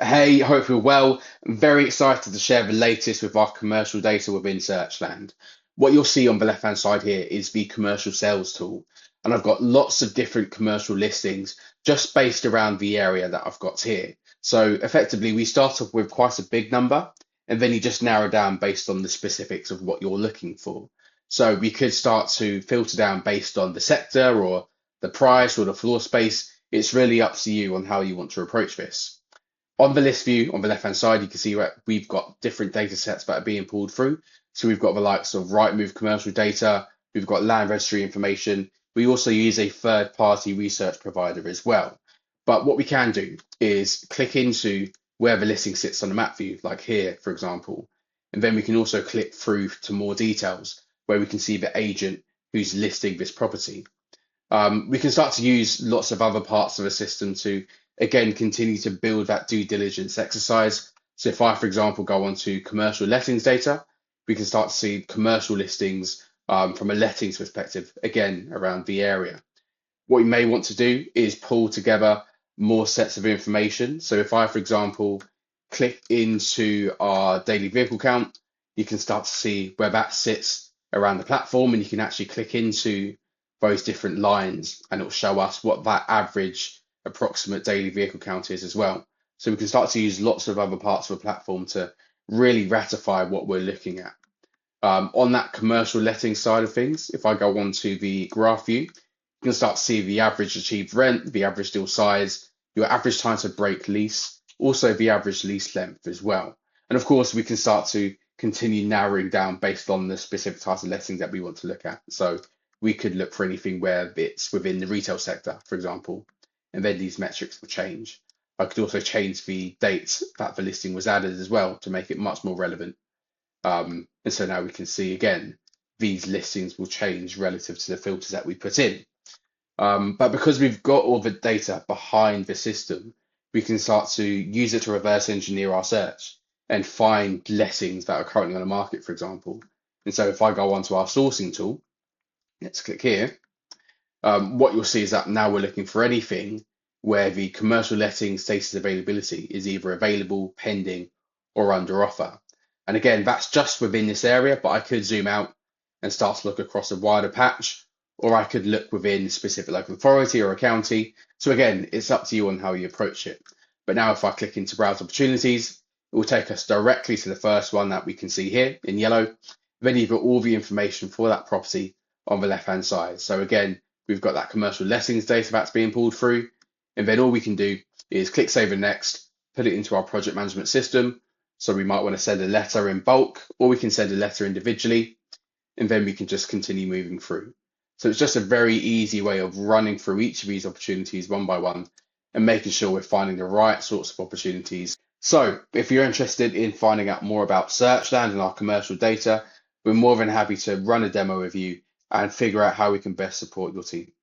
Hey, hope you're well. I'm very excited to share the latest with our commercial data within Searchland. What you'll see on the left-hand side here is the commercial sales tool. And I've got lots of different commercial listings just based around the area that I've got here. So effectively, we start off with quite a big number, and then you just narrow down based on the specifics of what you're looking for. So we could start to filter down based on the sector or the price or the floor space. It's really up to you on how you want to approach this. On the list view on the left hand side, you can see we've got different data sets that are being pulled through. So we've got the likes of Rightmove commercial data, we've got Land Registry information. We also use a third party research provider as well. But what we can do is click into where the listing sits on the map view, like here, for example. And then we can also click through to more details where we can see the agent who's listing this property. We can start to use lots of other parts of the system to, again, continue to build that due diligence exercise. So if I, for example, go onto commercial lettings data, we can start to see commercial listings from a lettings perspective, again, around the area. What we may want to do is pull together more sets of information. So if I, for example, click into our daily vehicle count, you can start to see where that sits around the platform, and you can actually click into those different lines and it will show us what that average approximate daily vehicle count is as well. So we can start to use lots of other parts of the platform to really ratify what we're looking at. On that commercial letting side of things, if I go on to the graph view, you can start to see the average achieved rent, the average deal size, your average time to break lease, also the average lease length as well. And of course, we can start to continue narrowing down based on the specific types of lettings that we want to look at. So we could look for anything where it's within the retail sector, for example, and then these metrics will change. I could also change the dates that the listing was added as well to make it much more relevant. And so now we can see again, these listings will change relative to the filters that we put in. But because we've got all the data behind the system, we can start to use it to reverse engineer our search and find lettings that are currently on the market, for example. And so if I go onto our sourcing tool, let's click here. What you'll see is that now we're looking for anything where the commercial letting status availability is either available, pending, or under offer. And again, that's just within this area, but I could zoom out and start to look across a wider patch, or I could look within a specific local authority or a county. So again, it's up to you on how you approach it. But now if I click into browse opportunities, it will take us directly to the first one that we can see here in yellow. Then you've got all the information for that property on the left hand side. So again, we've got that commercial lettings data that's being pulled through. And then all we can do is click Save and Next, put it into our project management system. So we might want to send a letter in bulk, or we can send a letter individually, and then we can just continue moving through. So it's just a very easy way of running through each of these opportunities one by one and making sure we're finding the right sorts of opportunities. So if you're interested in finding out more about Searchland and our commercial data, we're more than happy to run a demo with you and figure out how we can best support your team.